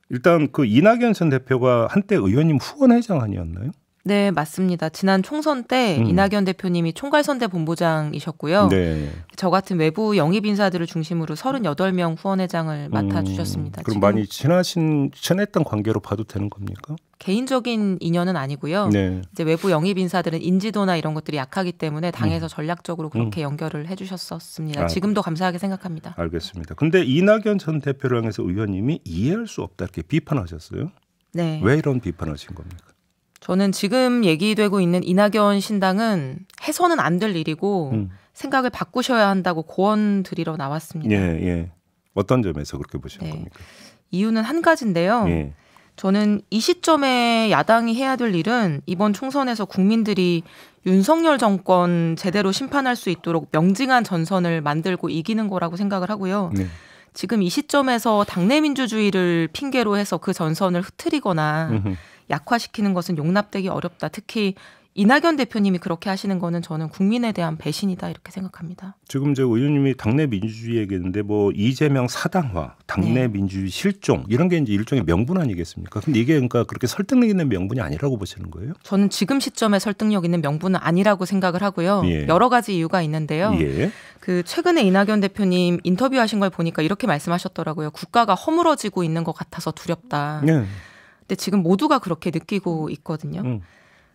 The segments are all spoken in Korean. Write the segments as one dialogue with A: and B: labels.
A: 일단 그 이낙연 전 대표가 한때 의원님 후원회장 아니었나요?
B: 네, 맞습니다. 지난 총선 때 이낙연 대표님이 총괄선대 본부장이셨고요.
A: 네.
B: 저 같은 외부 영입 인사들을 중심으로 38명 후원회장을 맡아주셨습니다.
A: 그럼 많이 친했던 관계로 봐도 되는 겁니까?
B: 개인적인 인연은 아니고요.
A: 네.
B: 이제 외부 영입 인사들은 인지도나 이런 것들이 약하기 때문에 당에서 전략적으로 그렇게 연결을 해주셨었습니다. 지금도 감사하게 생각합니다.
A: 알겠습니다. 근데 이낙연 전 대표를 향해서 의원님이 이해할 수 없다 이렇게 비판하셨어요.
B: 네.
A: 왜 이런 비판하신 겁니까?
B: 저는 지금 얘기되고 있는 이낙연 신당은 해서는 안 될 일이고 생각을 바꾸셔야 한다고 고언 드리러 나왔습니다.
A: 예, 예. 어떤 점에서 그렇게 보시는 겁니까?
B: 이유는 한 가지인데요.
A: 예.
B: 저는 이 시점에 야당이 해야 될 일은 이번 총선에서 국민들이 윤석열 정권 제대로 심판할 수 있도록 명징한 전선을 만들고 이기는 거라고 생각을 하고요.
A: 네.
B: 지금 이 시점에서 당내 민주주의를 핑계로 해서 그 전선을 흐트리거나 약화시키는 것은 용납되기 어렵다. 특히 이낙연 대표님이 그렇게 하시는 거는 저는 국민에 대한 배신이다 이렇게 생각합니다.
A: 지금 제 의원님이 당내 민주주의 얘기했는데 뭐 이재명 사당화, 당내 민주주의 실종 이런 게 이제 일종의 명분 아니겠습니까? 근데 이게 그러니까 그렇게 설득력 있는 명분이 아니라고 보시는 거예요?
B: 저는 지금 시점에 설득력 있는 명분은 아니라고 생각을 하고요.
A: 예.
B: 여러 가지 이유가 있는데요.
A: 예.
B: 그 최근에 이낙연 대표님 인터뷰하신 걸 보니까 이렇게 말씀하셨더라고요. 국가가 허물어지고 있는 것 같아서 두렵다.
A: 네.
B: 근데 지금 모두가 그렇게 느끼고 있거든요.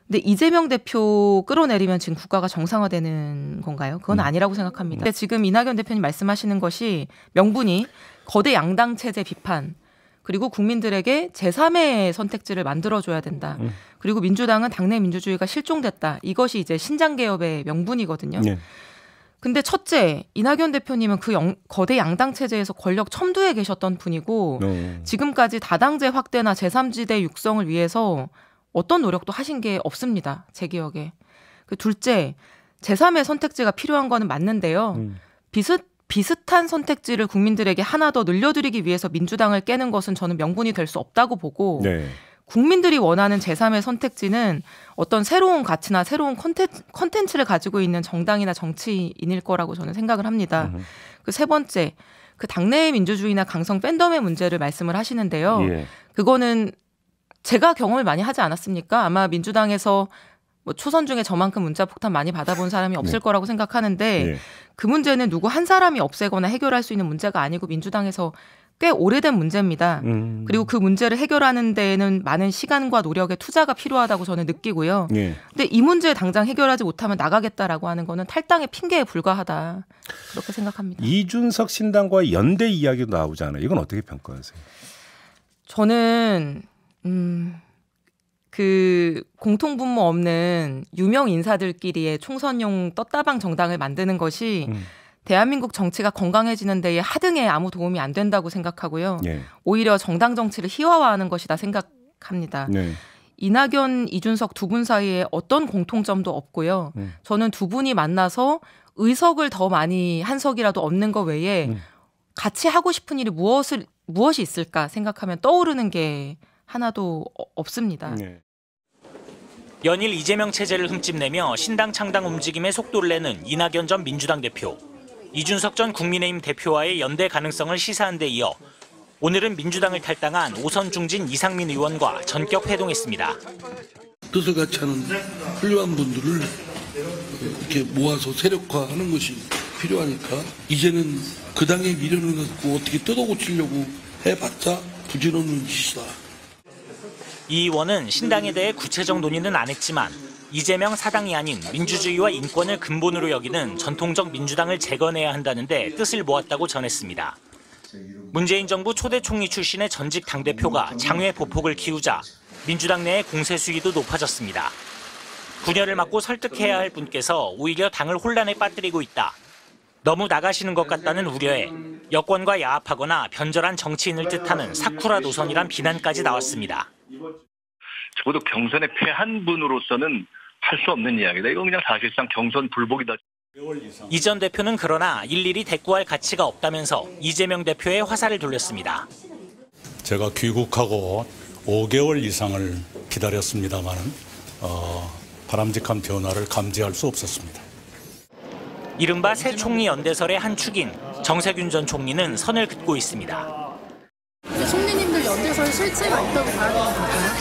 B: 근데 이재명 대표 끌어내리면 지금 국가가 정상화되는 건가요? 그건 아니라고 생각합니다. 근데 지금 이낙연 대표님 말씀하시는 것이 명분이 거대 양당 체제 비판 그리고 국민들에게 제3의 선택지를 만들어줘야 된다. 그리고 민주당은 당내 민주주의가 실종됐다. 이것이 이제 신장개혁의 명분이거든요.
A: 네.
B: 근데 첫째, 이낙연 대표님은 그 거대 양당 체제에서 권력 첨두에 계셨던 분이고 지금까지 다당제 확대나 제3지대 육성을 위해서 어떤 노력도 하신 게 없습니다. 제 기억에. 그 둘째, 제3의 선택지가 필요한 거는 맞는데요. 비슷한 선택지를 국민들에게 하나 더 늘려드리기 위해서 민주당을 깨는 것은 저는 명분이 될 수 없다고 보고
A: 네.
B: 국민들이 원하는 제3의 선택지는 어떤 새로운 가치나 새로운 컨텐츠를 가지고 있는 정당이나 정치인일 거라고 저는 생각을 합니다. 그 세 번째, 그 당내의 민주주의나 강성 팬덤의 문제를 말씀을 하시는데요.
A: 예.
B: 그거는 제가 경험을 많이 하지 않았습니까? 아마 민주당에서 뭐 초선 중에 저만큼 문자 폭탄 많이 받아본 사람이 없을 거라고 생각하는데 그 문제는 누구 한 사람이 없애거나 해결할 수 있는 문제가 아니고 민주당에서 꽤 오래된 문제입니다. 그리고 그 문제를 해결하는 데에는 많은 시간과 노력의 투자가 필요하다고 저는 느끼고요. 근데 이 문제 당장 해결하지 못하면 나가겠다라고 하는 거는 탈당의 핑계에 불과하다. 그렇게 생각합니다.
A: 이준석 신당과 연대 이야기도 나오잖아요. 이건 어떻게 평가하세요?
B: 저는 그 공통분모 없는 유명 인사들끼리의 총선용 떴다방 정당을 만드는 것이 대한민국 정치가 건강해지는 데에 하등에 아무 도움이 안 된다고 생각하고요. 오히려 정당 정치를 희화화하는 것이다 생각합니다. 이낙연, 이준석 두 분 사이에 어떤 공통점도 없고요. 저는 두 분이 만나서 의석을 더 많이 한 석이라도 얻는 것 외에 같이 하고 싶은 일이 무엇이 있을까 생각하면 떠오르는 게 하나도 없습니다.
C: 연일 이재명 체제를 흠집내며 신당 창당 움직임에 속도를 내는 이낙연 전 민주당 대표. 이준석 전 국민의힘 대표와의 연대 가능성을 시사한 데 이어 오늘은 민주당을 탈당한 오선 중진 이상민 의원과 전격 회동했습니다.
D: 뜻을 같이 하는 훌륭한 분들을 이렇게 모아서 세력화하는 것이 필요하니까 이제는 그 당의 미련을 갖고 어떻게 뜯어고치려고 해봤자 부질없는 짓이다.
C: 이 의원은 신당에 대해 구체적 논의는 안 했지만 이재명 사당이 아닌 민주주의와 인권을 근본으로 여기는 전통적 민주당을 재건해야 한다는데 뜻을 모았다고 전했습니다. 문재인 정부 초대 총리 출신의 전직 당대표가 장외 보폭을 키우자 민주당 내의 공세 수위도 높아졌습니다. 분열을 막고 설득해야 할 분께서 오히려 당을 혼란에 빠뜨리고 있다. 너무 나가시는 것 같다는 우려에 여권과 야합하거나 변절한 정치인을 뜻하는 사쿠라 노선이란 비난까지 나왔습니다.
E: 적어도 경선에 패한 분으로서는 할 수 없는 이야기다. 이건 그냥 사실상 경선 불복이다.
C: 이 전 대표는 그러나 일일이 대꾸할 가치가 없다면서 이재명 대표의 화살을 돌렸습니다.
F: 제가 귀국하고 5개월 이상을 기다렸습니다만 바람직한 변화를 감지할 수 없었습니다.
C: 이른바 새 총리 연대설의 한 축인 정세균 전 총리는 선을 긋고 있습니다.
G: 총리님들 어디서 실체가 있다고 봐야 되는 걸까요?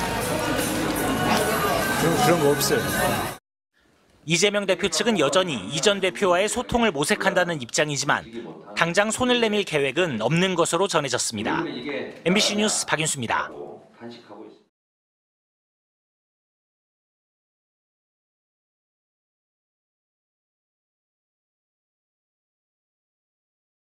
H: 그런 거 없어요.
C: 이재명 대표 측은 여전히 이 전 대표와의 소통을 모색한다는 입장이지만 당장 손을 내밀 계획은 없는 것으로 전해졌습니다. MBC 뉴스 박윤수입니다.